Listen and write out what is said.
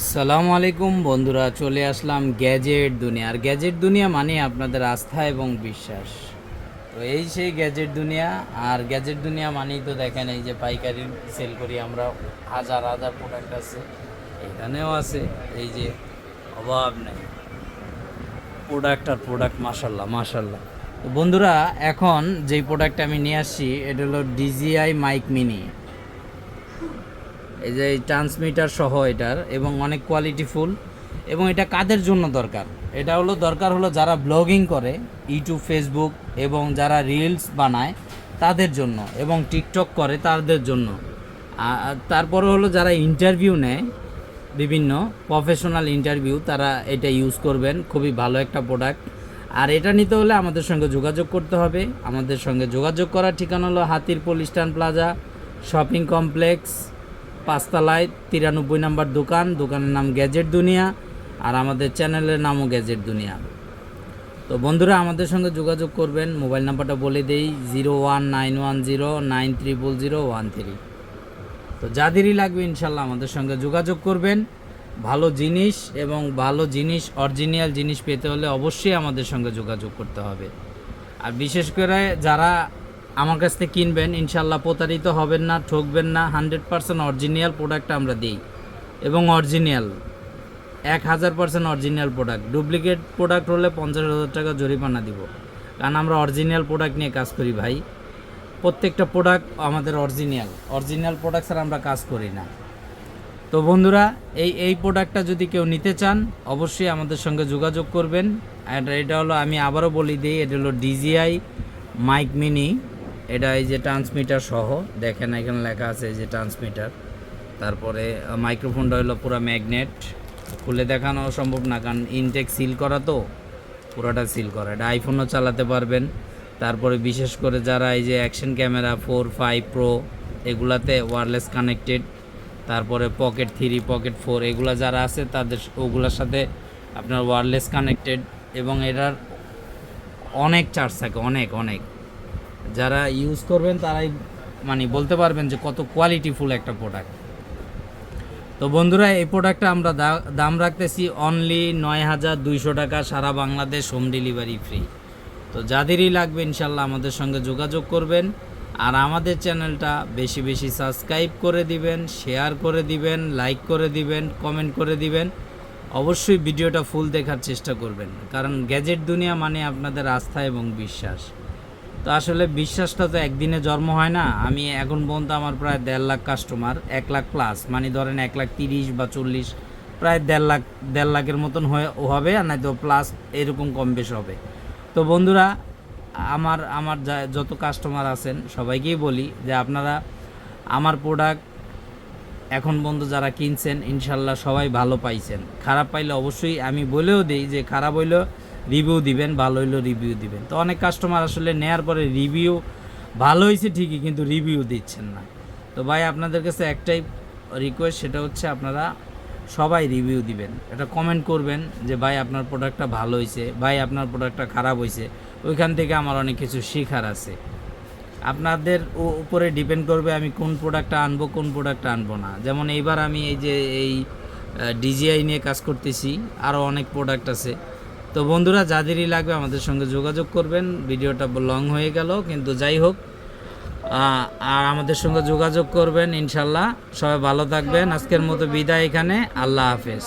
সালামু আলাইকুম বন্ধুরা, চলে আসলাম গ্যাজেট দুনিয়া। আর গ্যাজেট দুনিয়া মানে আপনাদের আস্থা এবং বিশ্বাস। তো এই সেই গ্যাজেট দুনিয়া। আর গ্যাজেট দুনিয়া মানেই তো দেখেন, এই যে পাইকারি সেল করি আমরা, হাজার হাজার প্রোডাক্ট আছে, এখানেও আছে। এই যে অভাব নেই প্রোডাক্ট আর প্রোডাক্ট, মাশাল্লাহ মাশাল্লাহ। তো বন্ধুরা, এখন যেই প্রোডাক্ট আমি নিয়ে আসছি এটা হলো ডিজিআই মাইক মিনি। এই যে এই ট্রান্সমিটার সহ এটার, এবং অনেক কোয়ালিটিফুল। এবং এটা কাদের জন্য দরকার? এটা হলো দরকার হলো যারা ব্লগিং করে, ইউটিউব, ফেসবুক, এবং যারা রিলস বানায় তাদের জন্য, এবং টিকটক করে তাদের জন্য। আর তারপরে হলো যারা ইন্টারভিউ নেয়, বিভিন্ন প্রফেশনাল ইন্টারভিউ, তারা এটা ইউজ করবেন। খুবই ভালো একটা প্রোডাক্ট। আর এটা নিতে হলে আমাদের সঙ্গে যোগাযোগ করতে হবে। আমাদের সঙ্গে যোগাযোগ করার ঠিকানা হলো Hatirpool Eastern Plaza shopping complex, 5 তলায় 93 নম্বর দোকান। দোকানের নাম গ্যাজেট দুনিয়া, আর আমাদের চ্যানেলের নামও গ্যাজেট দুনিয়া। তো বন্ধুরা, আমাদের সঙ্গে যোগাযোগ করবেন। মোবাইল নাম্বারটা বলে দেই, 01910930013। তো যাদেরই লাগবে ইনশাল্লাহ আমাদের সঙ্গে যোগাযোগ করবেন। ভালো জিনিস এবং ভালো জিনিস, অরিজিনাল জিনিস পেতে হলে অবশ্যই আমাদের সঙ্গে যোগাযোগ করতে হবে। আর বিশেষ করে যারা আমার কাছ থেকে কিনবেন, ইনশাল্লাহ প্রতারিত হবেন না, ঠকবেন না। 100% অরিজিনাল প্রোডাক্ট আমরা দিই, এবং original 1000% original product. Duplicate product হলে 50,000 টাকা জরিমানা দিব, কারণ আমরা অরিজিনাল প্রোডাক্ট নিয়ে কাজ করি ভাই। প্রত্যেকটা প্রোডাক্ট আমাদের অরিজিনাল প্রোডাক্ট ছাড়া আমরা কাজ করি না। তো বন্ধুরা, এই প্রোডাক্টটা যদি কেউ নিতে চান অবশ্যই আমাদের সঙ্গে যোগাযোগ করবেন। আর এটা হলো, আমি আবারও বলি দিই, এটা হলো ডিজিআই মাইক মিনি। এটা এই যে ট্রান্সমিটার সহ, দেখেন এখানে লেখা আছে এই যে ট্রান্সমিটার। তারপরে মাইক্রোফোনটা হলো পুরো ম্যাগনেট, খুলে দেখানো সম্ভব না, কারণ ইনটেক সিল করা, তো পুরোটা সিল করা। এটা আইফোনও চালাতে পারবেন। তারপরে বিশেষ করে যারা এই যে অ্যাকশন ক্যামেরা 4, 5 প্রো এগুলাতে ওয়্যারলেস কানেক্টেড, তারপরে পকেট 3, পকেট 4 এগুলা যারা আছে তাদের ওগুলোর সাথে আপনার ওয়্যারলেস কানেক্টেড, এবং এটার অনেক চার্জ থাকে, অনেক অনেক। যারা ইউজ করবেন তারাই মানে বলতে পারবেন যে কত কোয়ালিটিফুল একটা প্রোডাক্ট। তো বন্ধুরা, এই প্রোডাক্টটা আমরা দাম রাখতেছি অনলি 9,200 টাকা, সারা বাংলাদেশ হোম ডেলিভারি ফ্রি। তো যাদেরই লাগবে ইনশাল্লাহ আমাদের সঙ্গে যোগাযোগ করবেন। আর আমাদের চ্যানেলটা বেশি বেশি সাবস্ক্রাইব করে দিবেন, শেয়ার করে দিবেন, লাইক করে দিবেন, কমেন্ট করে দিবেন। অবশ্যই ভিডিওটা ফুল দেখার চেষ্টা করবেন, কারণ গ্যাজেট দুনিয়া মানে আপনাদের আস্থা এবং বিশ্বাস। তো আসলে বিশ্বাসটা তো একদিনে জন্ম হয় না। আমি এখন পর্যন্ত আমার প্রায় 1.5 লাখ কাস্টমার, 1 লাখ প্লাস, মানে ধরেন 1,30,000 বা 40, প্রায় 1.5 লাখের মতন হবে, আর নয়তো প্লাস, এরকম কম বেশ হবে। তো বন্ধুরা, আমার আমার যত কাস্টমার আছেন সবাইকেই বলি যে আপনারা আমার প্রোডাক্ট এখন পর্যন্ত যারা কিনছেন ইনশাল্লাহ সবাই ভালো পাইছেন। খারাপ পাইলে অবশ্যই আমি বলেও দিই যে খারাপ হইলেও রিভিউ দিবেন, ভালো হইলেও রিভিউ দিবেন। তো অনেক কাস্টমার আসলে নেয়ার পরে রিভিউ ভালো হয়েছে ঠিকই, কিন্তু রিভিউ দিচ্ছেন না। তো ভাই, আপনাদের কাছে একটাই রিকোয়েস্ট, সেটা হচ্ছে আপনারা সবাই রিভিউ দিবেন। এটা কমেন্ট করবেন যে ভাই আপনার প্রোডাক্টটা ভালো হয়েছে, ভাই আপনার প্রোডাক্টটা খারাপ হয়েছে। ওইখান থেকে আমার অনেক কিছু শেখার আছে। আপনাদের উপরে ডিপেন্ড করবে আমি কোন প্রোডাক্টটা আনবো, কোন প্রোডাক্টটা আনবো না। যেমন এইবার আমি এই ডিজিআই নিয়ে কাজ করতেছি, আরও অনেক প্রোডাক্ট আছে। তো বন্ধুরা, যাদেরই লাগবে আমাদের সঙ্গে যোগাযোগ করবেন। ভিডিওটা লং হয়ে গেল, কিন্তু যাই হোক, আর আমাদের সঙ্গে যোগাযোগ করবেন ইনশাল্লাহ। সবাই ভালো থাকবেন। আজকের মতো বিদায় এখানে, আল্লাহ হাফেজ।